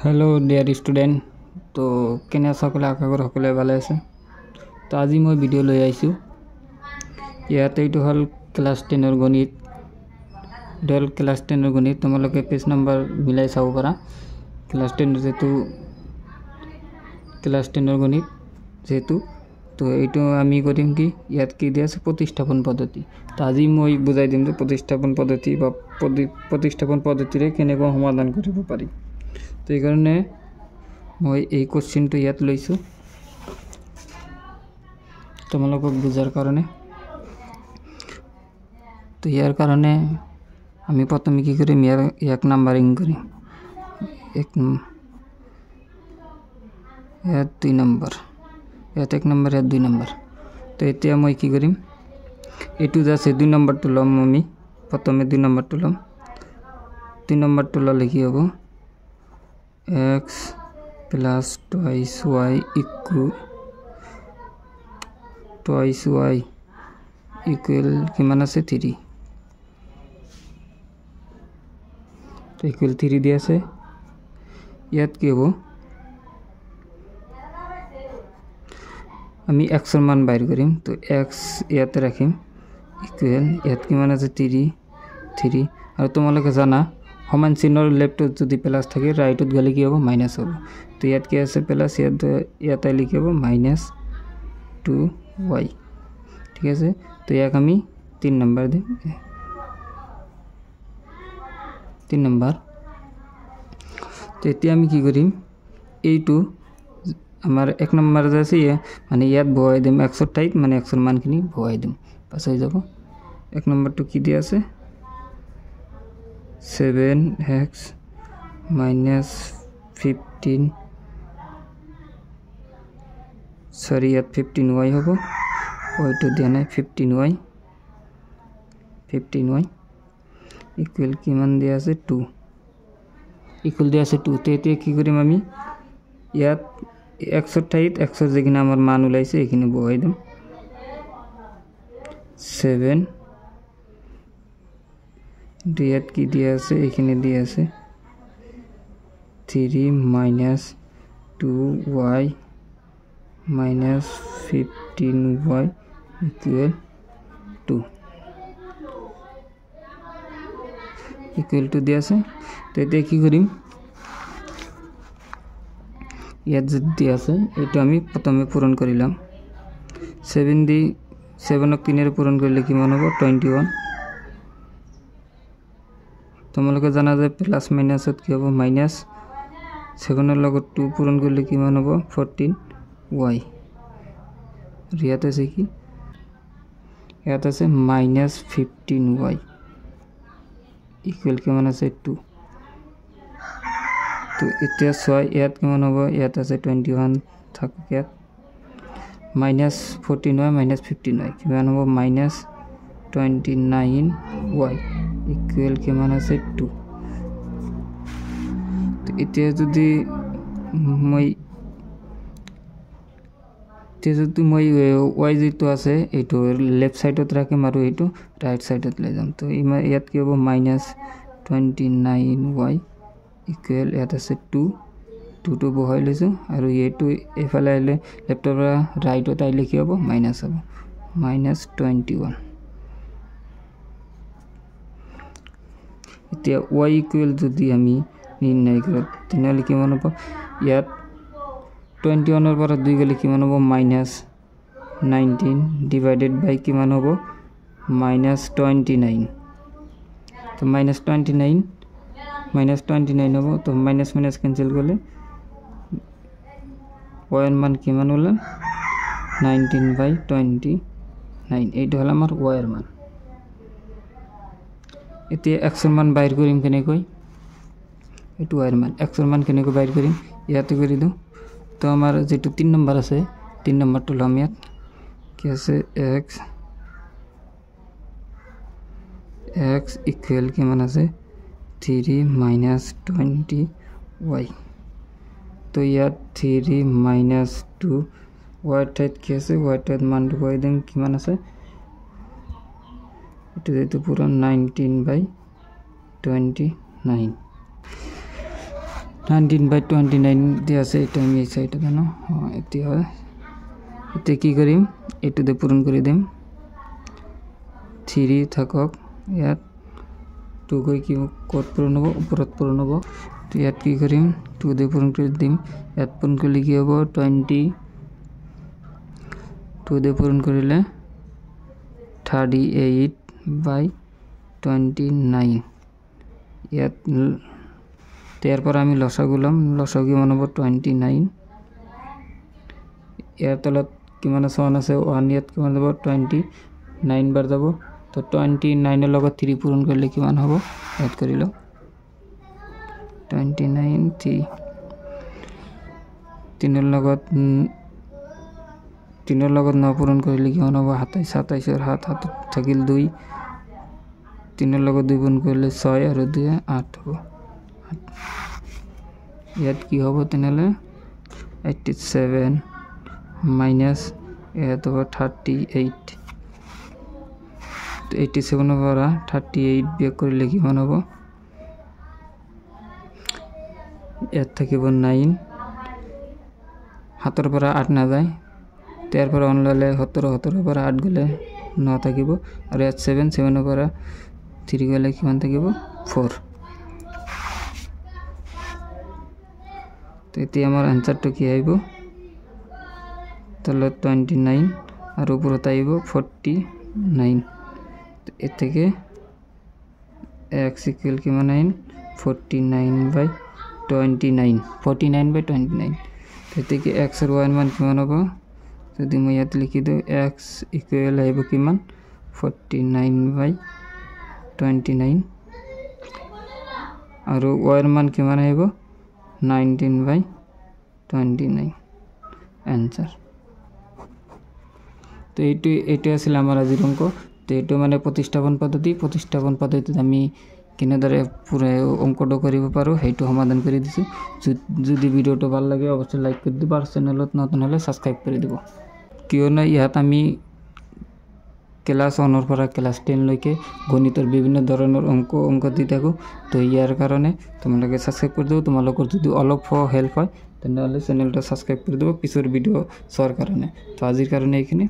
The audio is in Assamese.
हेलो डियर स्टूडेंट तो केने सकले आशा करो सकले ভালে আছে তো আজি মই ভিডিও লৈ আইছো ইয়াতে এইটো হল ক্লাস 10 এর গণিত ডেল ক্লাস 10 এর গণিত তোমালোকে পেজ নাম্বার মিলাই চাও পারা ক্লাস 10 যেহেতু ক্লাস 10 এর গণিত যেহেতু তো এইটো আমি করিম কি ইয়াত কি দিয়া আছে প্রতিস্থাপন পদ্ধতি তো আজি মই বুজাই দিম যে প্রতিস্থাপন পদ্ধতি বা প্রতিস্থাপন পদ্ধতিৰে কেনেকৈ সমাধান কৰিব পাৰি তো এই কাৰণে মই এই কোশ্চেনটো ইয়াত লৈছো তোমালোকক বুজাৰ কাৰণে তো ইয়াৰ কাৰণে আমি প্ৰথমে কি কৰিম এক নাম্বাৰিং কৰিম ইয়াত 2 নম্বৰ ইয়াত 1 নম্বৰ ইয়াত 2 নম্বৰ তো এতিয়া মই কি কৰিম এটু যাছে 2 নম্বৰটো লম আমি প্ৰথমে 2 নম্বৰটো লম 2 নম্বৰটো ললে কি হ'ব x plus twice y equal কিমান আছে 3 তো equal 3 দিয়া আছে ইয়াত কি হ'ব আমি x এর মান বাইর করিম তো x ইয়াতে রাখিম ইকুয়াল ইয়াত কিমান আছে 3 আর তোমালোকে জানা সমান চিহ্নৰ লেফটত যদি প্লাস থাকে রাইটত গলে কি হ'ব মাইনাস হ'ব তো ইয়াত কি আছে প্লাস ইয়াত লিখি হ'ব -2y ঠিক আছে তো ইয়াক আমি 3 নাম্বার দিম 3 নাম্বার তো এতিয়া আমি কি কৰিম এইটো আমার 1 নাম্বার আছে মানে ইয়াত বহাই দিম x এর ঠাইত মানে x এর মানখিনি বহাই দিম পাস হৈ যাব 1 নাম্বারটো কি দিয়া আছে 7x minus 15 sorry at 15y hobo y2 দিয়া নাই 15y equal কিমান দিয়া আছে 2 equal দিয়া আছে 2 তে এতিয়া কি কৰিম আমি ইয়াত x এৰ ঠাইত x এৰ যেখিনি আমাৰ মান ওলাইছে এখিনি বহাই দিম 7 ডিয়াত কি দিয়া আছে এখানে দিয়া আছে 3 minus 2y minus 15y equal 2 equal to দিয়া আছে তো এটা কি করিম ইয়াত যে দিয়া আছে এটা আমি প্রথমে পূরণ করিলাম 7 দি 7 ক 3 এর পূরণ করলে কিমান হবে 21 তোমালোকে জানা যায় প্লাস মাইনাসত কি হবে মাইনাস 7 এর লগত 2 পূরণ করলে কিমান হবে 14y রিয়াত আছে কি ইয়াত আছে -15y ইকুয়াল কিমান আছে 2 তো এতিয়া 6 ইয়াত কিমান হবে ইয়াত আছে 21 থাক ইয়াত -14y -15y কিমান হবে -29y equal কিমান আছে 2 তো এতিয়া যদি মই y যেটো আছে এটো লেফট সাইডত রাখিম আৰু এটো রাইট সাইডত লৈ যাম তো ইয়াত কি হ'ব -29y equal ইয়াত আছে 2 2 বহাই লৈছো আৰু এটো এফালে আইলে লেফটৰ পৰা ৰাইটত আইলে কি হ'ব মাইনাস হ'ব -21 এতিয়া y ইকুয়াল যদি আমি নির্ণয় কৰো তেনলে কিমান হ'ব ইয়াত 21 এৰ পৰা 2 গলে কিমান হ'ব -19 ডিভাইডেড বাই কিমান হ'ব -29 তো -29 হ'ব তো মাইনাস ক্যান্সেল করলে y এর মান কিমান হল 19/29 এইটো হল আমার y এর মান এতিয়া x এর মান বাইর করিম কেনেকৈ এটো y এর মান x এর মান কেনেকৈ বাইর করিম ইয়াতে কৰি দিও তো আমাৰ যেটো 3 নম্বৰ আছে 3 নম্বৰটো লম ইয়াত কি আছে x ইকুয়াল কিমান আছে 3 -20y তো ইয়াত 3 - 2 y ঠাইত কি আছে y ঠাইত মানটো কৈ দিম কিমান আছে এটা যেটো পুরো 19/29 19/29 দিয়া আছে, এটা আমি এই সাইডে জানো। এতিয়া এতিয়া কি কৰিম, এইটোতে পূৰণ কৰি দিম। 3 থাকক, ইয়াত 2 গৈ কি ক'ত পূৰণ হ'ব, ওপৰত পূৰণ হ'ব। তো ইয়াত কি কৰিম, 2 দিয়ে পূৰণ কৰি দিম। ইয়াত পূৰণ কৰিলে কি হ'ব, 20, 2 দিয়ে পূৰণ কৰিলে 38/29। ইয়াত ইয়াৰ পৰা আমি লসাগু ল'ম, লসাগু কিমান হ'ব 29। ইয়াৰ তলত কিমান আছে 1 আছে, 1 ইয়াত কিমান যাব 29 বাৰ যাব। তো 29 লগত 3 পূৰণ কৰিলে কিমান হ'ব, ইয়াত কৰি লওঁ 29 3 3 লগত 9 পূৰণ কৰিলে কিমান হ'ব 27, 27 7 হাতত থাকিল 2, 3 লগত 2 পূৰণ কৰিলে 6 আৰু 2 8 হ'ব। ইয়াত কি হ'ব তেনেহ'লে 87 মাইনাছ ইয়াত হ'ব 38। তো 87 পৰা 38 বিয়োগ কৰিলে কিমান হ'ব, ইয়াত থাকিব 9, 7 পৰা 8 নাযায়, 13 পৰা 1 ল'লে 17, 17 পৰা 8 গ'লে 9 থাকিব, আৰু ইয়াত 7, 7 পৰা 3 গ'লে কিমান থাকিব 4। তো এতিয়া আমাৰ এনসাৰটো কি আহিব, তলত 29 আৰু ওপৰত আহিব 49। এর থেকে x ইকুয়াল কিমান আহিল 49/29 49/29। এর থেকে x আর y এর মান কিমান হ'ব, যদি মই ইয়াত লিখি দিওঁ x ইকুয়াল আহিব কিমান 49/29 আৰু y এৰ মান কিমান আহিব 19/29 অ্যান্সাৰ। তো এইটো আছিল আমাৰ আজিৰ অংক। তো এইটো মানে প্ৰতিস্থাপন পদ্ধতিত আমি কেনেদৰে পুৰা অংকটো কৰিব পাৰোঁ সেইটো সমাধান কৰি দিছোঁ। যদি ভিডিঅ'টো ভাল লাগে অৱশ্যই লাইক কৰি দিব আৰু চেনেলত নতুন হ'লে ছাবস্ক্ৰাইব কৰি দিব, কিয়নো ইয়াত আমি ক্লাছ 1 পৰা ক্লাছ 10 লৈকে গণিতৰ বিভিন্ন ধৰণৰ অংক দি থাকোঁ। তো ইয়াৰ কাৰণে তোমালোকে ছাবস্ক্ৰাইব কৰি দিব। তোমালোকৰ যদি অলপ হেল্প হয় তেনেহ'লে চেনেলটো ছাবস্ক্ৰাইব কৰি দিব পিছৰ ভিডিঅ' চোৱাৰ কাৰণে। তো আজিৰ কাৰণে এইখিনি।